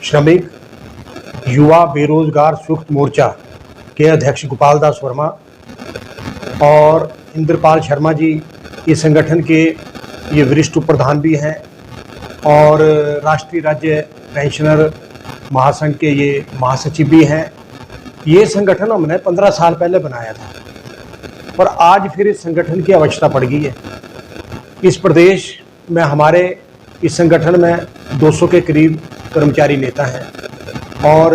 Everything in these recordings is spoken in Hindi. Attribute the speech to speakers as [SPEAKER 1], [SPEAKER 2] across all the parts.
[SPEAKER 1] श्रमिक युवा बेरोजगार संयुक्त मोर्चा के अध्यक्ष गोपाल दास वर्मा और इंद्रपाल शर्मा जी इस संगठन के ये वरिष्ठ प्रधान भी हैं और राष्ट्रीय राज्य पेंशनर महासंघ के ये महासचिव भी हैं। ये संगठन हमने 15 साल पहले बनाया था और आज फिर इस संगठन की आवश्यकता पड़ गई है। इस प्रदेश में हमारे इस संगठन में 200 के करीब कर्मचारी नेता हैं और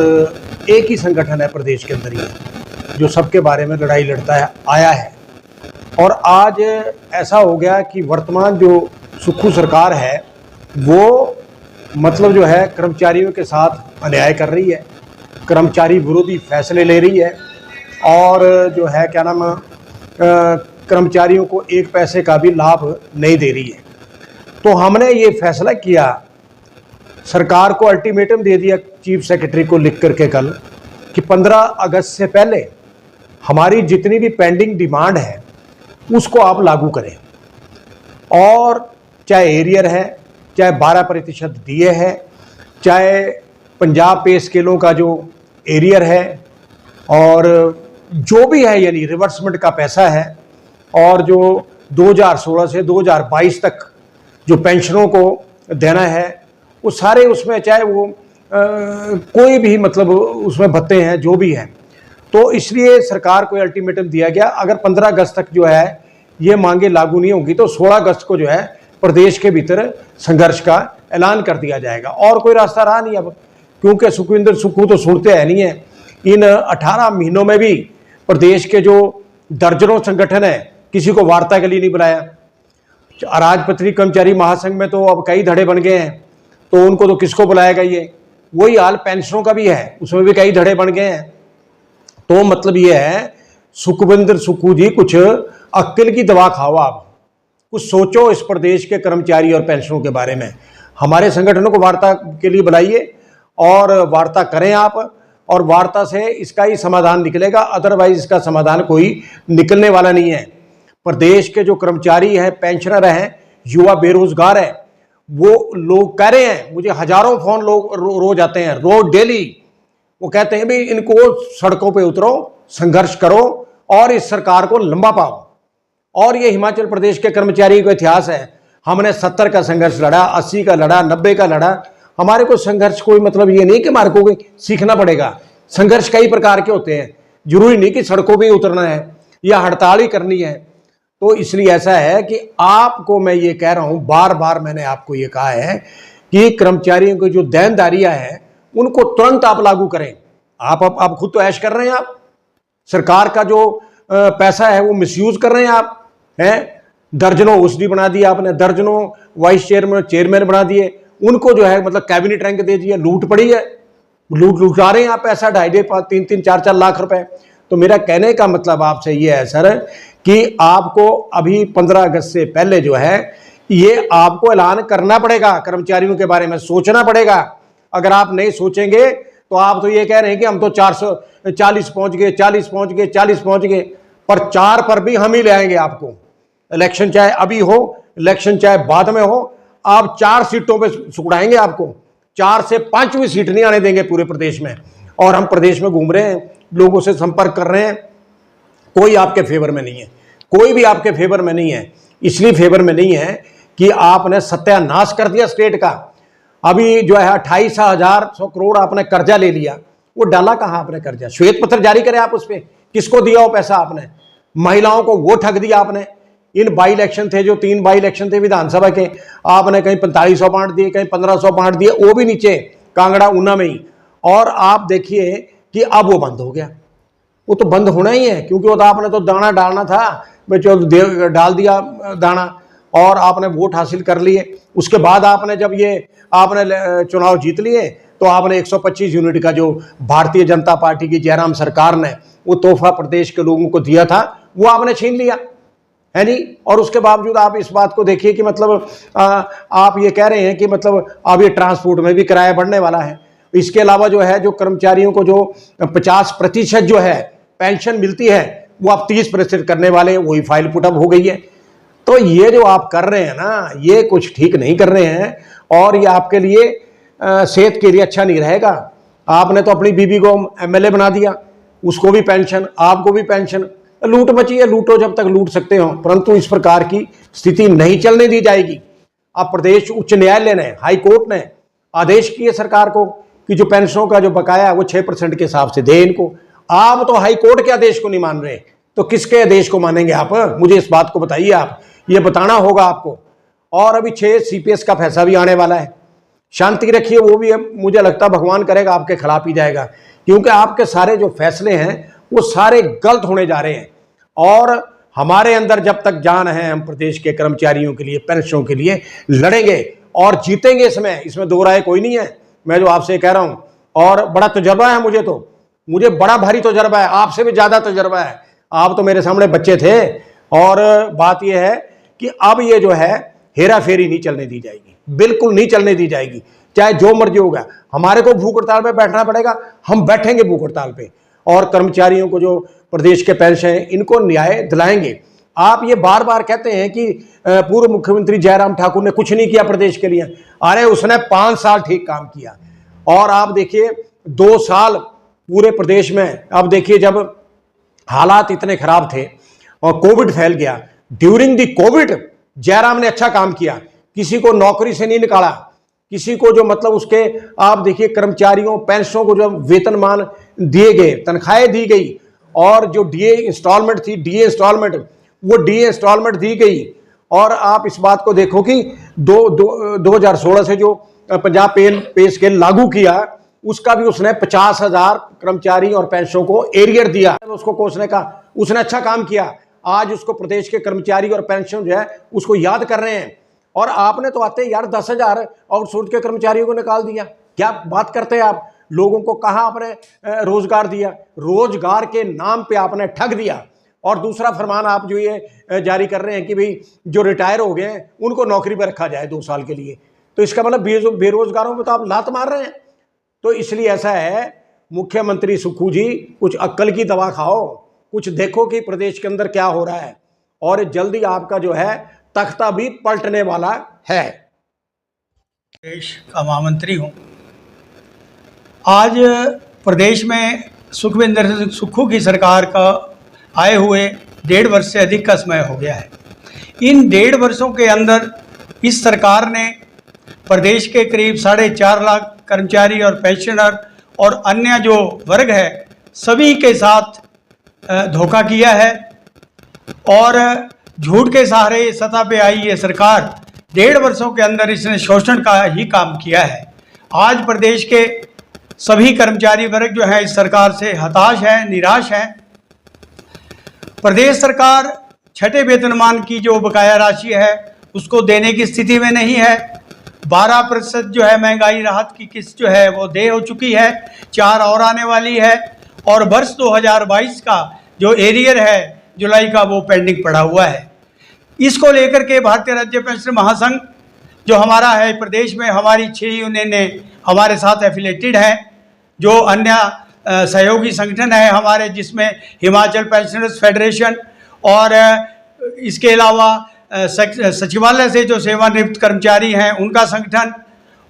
[SPEAKER 1] एक ही संगठन है प्रदेश के अंदर ही जो सबके बारे में लड़ाई लड़ता है आया है। और आज ऐसा हो गया कि वर्तमान जो सुक्खू सरकार है वो मतलब जो है कर्मचारियों के साथ अन्याय कर रही है, कर्मचारी विरोधी फैसले ले रही है और जो है क्या नाम कर्मचारियों को एक पैसे का भी लाभ नहीं दे रही है। तो हमने ये फैसला किया, सरकार को अल्टीमेटम दे दिया चीफ सेक्रेटरी को लिख करके कल कि 15 अगस्त से पहले हमारी जितनी भी पेंडिंग डिमांड है उसको आप लागू करें और चाहे एरियर है, चाहे 12% डीए है, चाहे पंजाब पे स्केलों का जो एरियर है और जो भी है यानी रिवर्समेंट का पैसा है और जो 2016 से 2022 तक जो पेंशनों को देना है वो सारे उसमें चाहे वो कोई भी मतलब उसमें भत्ते हैं जो भी है। तो इसलिए सरकार को अल्टीमेटम दिया गया, अगर 15 अगस्त तक जो है ये मांगे लागू नहीं होंगी तो 16 अगस्त को जो है प्रदेश के भीतर संघर्ष का ऐलान कर दिया जाएगा। और कोई रास्ता रहा नहीं अब, क्योंकि सुखविंदर सुक्खू तो सुनते हैं नहीं है। इन 18 महीनों में भी प्रदेश के जो दर्जनों संगठन है किसी को वार्ता के लिए नहीं बुलाया। अराजपत्री कर्मचारी महासंघ में तो अब कई धड़े बन गए हैं तो उनको तो किसको बुलाएगा। ये वही हाल पेंशनों का भी है, उसमें भी कई धड़े बन गए हैं। तो मतलब ये है सुखविंदर सुक्खू जी कुछ अक्ल की दवा खाओ, आप कुछ सोचो इस प्रदेश के कर्मचारी और पेंशनों के बारे में। हमारे संगठनों को वार्ता के लिए बुलाइए और वार्ता करें आप, और वार्ता से इसका ही समाधान निकलेगा, अदरवाइज इसका समाधान कोई निकलने वाला नहीं है। प्रदेश के जो कर्मचारी हैं, पेंशनर हैं, युवा बेरोजगार है, वो लोग कह रहे हैं, मुझे हजारों फोन लोग रोज आते हैं, रोज डेली। वो कहते हैं भी इनको सड़कों पे उतरो, संघर्ष करो और इस सरकार को लंबा पाओ। और ये हिमाचल प्रदेश के कर्मचारी का इतिहास है, हमने 70 का संघर्ष लड़ा, 80 का लड़ा, 90 का लड़ा। हमारे को संघर्ष कोई मतलब ये नहीं कि मार को सीखना पड़ेगा। संघर्ष कई प्रकार के होते हैं, जरूरी नहीं कि सड़कों पे उतरना है या हड़ताल ही करनी है। तो इसलिए ऐसा है कि आपको मैं ये कह रहा हूं, बार बार मैंने आपको ये कहा है कि कर्मचारियों की जो देनदारियां हैं उनको तुरंत आप लागू करें। आप खुद तो ऐश कर रहे हैं, आप सरकार का जो पैसा है वो मिसयूज कर रहे हैं आप हैं। दर्जनों ओएसडी बना दिए आपने, दर्जनों वाइस चेयरमैन बना दिए, उनको जो है मतलब कैबिनेट रैंक दे दिया। लूट पड़ी है, लूटा रहे हैं आप पैसा 2.5, 3, 4 लाख रुपए। तो मेरा कहने का मतलब आपसे ये है सर कि आपको अभी 15 अगस्त से पहले जो है ये आपको ऐलान करना पड़ेगा, कर्मचारियों के बारे में सोचना पड़ेगा। अगर आप नहीं सोचेंगे तो आप तो ये कह रहे हैं कि हम तो 440 पहुंच गए, 40 पहुंच गए, 40 पहुंच गए, पर 4 पर भी हम ही ले आएंगे आपको। इलेक्शन चाहे अभी हो, इलेक्शन चाहे बाद में हो, आप 4 सीटों पे सुकड़ाएंगे आपको। 4 से 5वीं सीट नहीं आने देंगे पूरे प्रदेश में। और हम प्रदेश में घूम रहे हैं, लोगों से संपर्क कर रहे हैं, कोई आपके फेवर में नहीं है, कोई भी आपके फेवर में नहीं है। इसलिए फेवर में नहीं है कि आपने सत्यानाश कर दिया स्टेट का। अभी जो है 28,100 करोड़ आपने कर्जा ले लिया, वो डाला कहाँ आपने कर्जा? श्वेत पत्र जारी करे आप उस पर, किसको दिया वो पैसा आपने? महिलाओं को वो ठग दिया आपने। इन बाई इलेक्शन थे, जो 3 बाई इलेक्शन थे विधानसभा के, आपने कहीं 4500 बांट दिए, कहीं 1500 बांट दिए, वो भी नीचे कांगड़ा ऊना में ही। और आप देखिए कि अब वो बंद हो गया। वो तो बंद होना ही है, क्योंकि वो तो आपने तो दाना डालना था, बच्चों डाल दिया दाना और आपने वोट हासिल कर लिए। उसके बाद आपने जब ये आपने चुनाव जीत लिए तो आपने 125 यूनिट का जो भारतीय जनता पार्टी की जयराम सरकार ने वो तोहफा प्रदेश के लोगों को दिया था, वो आपने छीन लिया है नहीं। और उसके बावजूद आप इस बात को देखिए कि मतलब आप ये कह रहे हैं कि मतलब अब ये ट्रांसपोर्ट में भी किराया बढ़ने वाला है। इसके अलावा जो है जो कर्मचारियों को जो 50% जो है पेंशन मिलती है वो आप 30% करने वाले, वही फाइल पुटअप हो गई है। तो ये जो आप कर रहे हैं ना, ये कुछ ठीक नहीं कर रहे हैं और ये आपके लिए सेहत के लिए अच्छा नहीं रहेगा। आपने तो अपनी बीबी को एमएलए बना दिया, उसको भी पेंशन, आपको भी पेंशन। लूट मची है, लूटो जब तक लूट सकते हो, परंतु इस प्रकार की स्थिति नहीं चलने दी जाएगी। अब प्रदेश उच्च न्यायालय ने, हाई कोर्ट ने आदेश किए सरकार को कि जो पेंशनों का जो बकाया है वो 6% के हिसाब से दे इनको। आप तो हाई कोर्ट के आदेश को नहीं मान रहे, तो किसके आदेश को मानेंगे आप? मुझे इस बात को बताइए, आप ये बताना होगा आपको। और अभी 6 CPS का फैसला भी आने वाला है। शांति रखिए, वो भी मुझे लगता है भगवान करेगा आपके खिलाफ ही जाएगा, क्योंकि आपके सारे जो फैसले हैं वो सारे गलत होने जा रहे हैं। और हमारे अंदर जब तक जान है, हम प्रदेश के कर्मचारियों के लिए, पेंशनों के लिए लड़ेंगे और जीतेंगे। इसमें दो राय कोई नहीं है, मैं जो आपसे कह रहा हूं। और बड़ा तजुर्बा है मुझे बड़ा भारी तजुर्बा है, आपसे भी ज्यादा तजुर्बा है। आप तो मेरे सामने बच्चे थे। और बात यह है कि अब ये जो है हेरा फेरी नहीं चलने दी जाएगी, बिल्कुल नहीं चलने दी जाएगी, चाहे जो मर्जी होगा। हमारे को भूख हड़ताल पे बैठना पड़ेगा, हम बैठेंगे भूख हड़ताल पे, और कर्मचारियों को जो प्रदेश के पेंशन है इनको न्याय दिलाएंगे। आप ये बार बार कहते हैं कि पूर्व मुख्यमंत्री जयराम ठाकुर ने कुछ नहीं किया प्रदेश के लिए। अरे उसने 5 साल ठीक काम किया। और आप देखिए 2 साल पूरे प्रदेश में, अब देखिए जब हालात इतने खराब थे और कोविड फैल गया, ड्यूरिंग द कोविड जयराम ने अच्छा काम किया, किसी को नौकरी से नहीं निकाला, किसी को जो मतलब उसके, आप देखिए कर्मचारियों पेंशनों को जो वेतनमान दिए गए, तनख्वाहें दी गई, और जो डीए इंस्टॉलमेंट थी, डीए इंस्टॉलमेंट दी गई। और आप इस बात को देखो कि 2016 से जो पंजाब पे स्केल लागू किया, उसका भी उसने 50,000 कर्मचारी और पेंशनों को एरियर दिया, उसको कोसने का। उसने अच्छा काम किया। आज उसको प्रदेश के कर्मचारी और पेंशन जो है उसको याद कर रहे हैं। और आपने तो आते यार 10,000 आउटसोर्स के कर्मचारियों को निकाल दिया। क्या बात करते हैं आप? लोगों को कहाँ आपने रोजगार दिया? रोजगार के नाम पे आपने ठग दिया। और दूसरा फरमान आप जो ये जारी कर रहे हैं कि भाई जो रिटायर हो गए हैं उनको नौकरी पर रखा जाए 2 साल के लिए, तो इसका मतलब बेरोजगारों में तो आप लात मार रहे हैं। तो इसलिए ऐसा है, मुख्यमंत्री सुक्खू जी कुछ अक्ल की दवा खाओ, कुछ देखो कि प्रदेश के अंदर क्या हो रहा है, और जल्दी आपका जो है तख्ता भी पलटने वाला है।
[SPEAKER 2] प्रदेश का महामंत्री हूँ। आज प्रदेश में सुखविंदर सिंह सुक्खू की सरकार का आए हुए 1.5 वर्ष से अधिक का समय हो गया है। इन 1.5 वर्षों के अंदर इस सरकार ने प्रदेश के करीब 4.5 लाख कर्मचारी और पेंशनर और अन्य जो वर्ग है सभी के साथ धोखा किया है। और झूठ के सहारे सत्ता पे आई ये सरकार 1.5 वर्षों के अंदर इसने शोषण का ही काम किया है। आज प्रदेश के सभी कर्मचारी वर्ग जो है इस सरकार से हताश है, निराश है। प्रदेश सरकार 6ठे वेतनमान की जो बकाया राशि है उसको देने की स्थिति में नहीं है। 12% जो है महंगाई राहत की किस्त जो है वो दे हो चुकी है, 4 और आने वाली है। और वर्ष 2022 का जो एरियर है जुलाई का वो पेंडिंग पड़ा हुआ है। इसको लेकर के भारतीय राज्य पेंशन महासंघ जो हमारा है प्रदेश में, हमारी 6 यूनियनें हमारे साथ एफिलेटेड हैं, जो अन्य सहयोगी संगठन है हमारे, जिसमें हिमाचल पेंशनर्स फेडरेशन और इसके अलावा सचिवालय से जो सेवानिवृत्त कर्मचारी हैं उनका संगठन,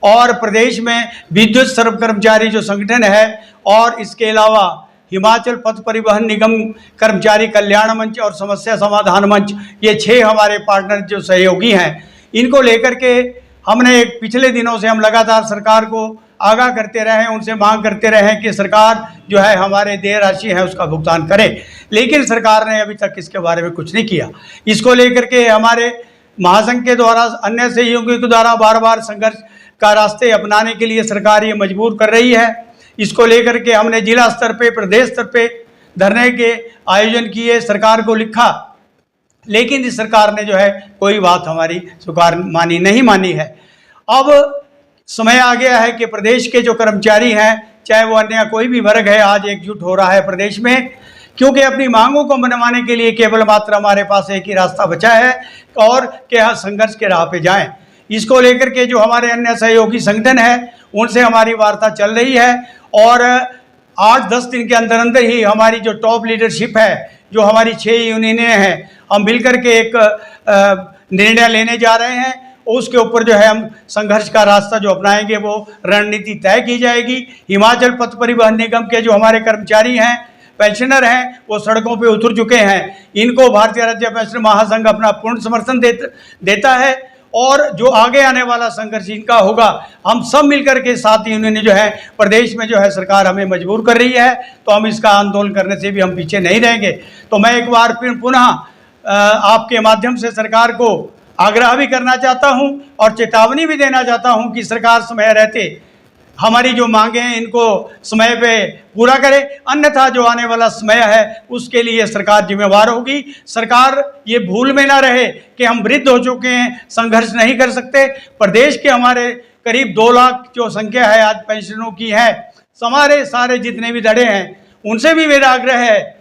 [SPEAKER 2] और प्रदेश में विद्युत सर्व कर्मचारी जो संगठन है, और इसके अलावा हिमाचल पथ परिवहन निगम कर्मचारी कल्याण मंच और समस्या समाधान मंच, ये 6 हमारे पार्टनर जो सहयोगी हैं। इनको लेकर के हमने पिछले दिनों से हम लगातार सरकार को आगाह करते रहे, उनसे मांग करते रहे कि सरकार जो है हमारे देय राशि है उसका भुगतान करे, लेकिन सरकार ने अभी तक इसके बारे में कुछ नहीं किया। इसको लेकर के हमारे महासंघ के द्वारा, अन्य सहयोगियों के द्वारा बार बार संघर्ष का रास्ते अपनाने के लिए सरकार ये मजबूर कर रही है। इसको लेकर के हमने जिला स्तर पे, प्रदेश स्तर पे धरने के आयोजन किए, सरकार को लिखा, लेकिन इस सरकार ने जो है कोई बात हमारी स्वीकार नहीं मानी है। अब समय आ गया है कि प्रदेश के जो कर्मचारी हैं, चाहे वो अन्य कोई भी वर्ग है, आज एकजुट हो रहा है प्रदेश में, क्योंकि अपनी मांगों को मनवाने के लिए केवल मात्र हमारे पास एक ही रास्ता बचा है और कि हम संघर्ष के राह पे जाएं। इसको लेकर के जो हमारे अन्य सहयोगी संगठन है उनसे हमारी वार्ता चल रही है, और 8-10 दिन के अंदर अंदर ही हमारी जो टॉप लीडरशिप है, जो हमारी 6 यूनियनें हैं, हम मिलकर के एक निर्णय लेने जा रहे हैं उसके ऊपर जो है हम संघर्ष का रास्ता जो अपनाएंगे वो रणनीति तय की जाएगी। हिमाचल पथ परिवहन निगम के जो हमारे कर्मचारी हैं, पेंशनर हैं, वो सड़कों पे उतर चुके हैं। इनको भारतीय राज्य पेंशनर महासंघ अपना पूर्ण समर्थन देता है और जो आगे आने वाला संघर्ष इनका होगा, हम सब मिलकर के साथ यूनियन जो है प्रदेश में जो है सरकार हमें मजबूर कर रही है, तो हम इसका आंदोलन करने से भी हम पीछे नहीं रहेंगे। तो मैं एक बार फिर पुनः आपके माध्यम से सरकार को आग्रह भी करना चाहता हूं और चेतावनी भी देना चाहता हूं कि सरकार समय रहते हमारी जो मांगे हैं इनको समय पे पूरा करे, अन्यथा जो आने वाला समय है उसके लिए सरकार जिम्मेवार होगी। सरकार ये भूल में ना रहे कि हम वृद्ध हो चुके हैं, संघर्ष नहीं कर सकते। प्रदेश के हमारे करीब 2 लाख जो संख्या है आज पेंशनरों की है, हमारे सारे जितने भी धड़े हैं उनसे भी मेरा आग्रह है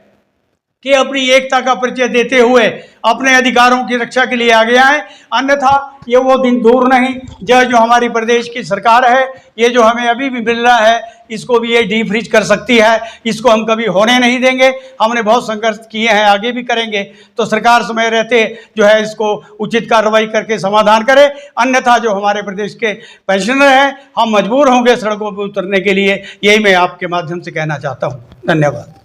[SPEAKER 2] कि अपनी एकता का परिचय देते हुए अपने अधिकारों की रक्षा के लिए आगे आए, अन्यथा ये वो दिन दूर नहीं जो हमारी प्रदेश की सरकार है, ये जो हमें अभी भी मिल रहा है इसको भी ये डीफ्रीज कर सकती है। इसको हम कभी होने नहीं देंगे। हमने बहुत संघर्ष किए हैं, आगे भी करेंगे। तो सरकार समय रहते जो है इसको उचित कार्रवाई करके समाधान करे, अन्यथा जो हमारे प्रदेश के पेंशनर हैं हम मजबूर होंगे सड़कों पर उतरने के लिए। यही मैं आपके माध्यम से कहना चाहता हूँ। धन्यवाद।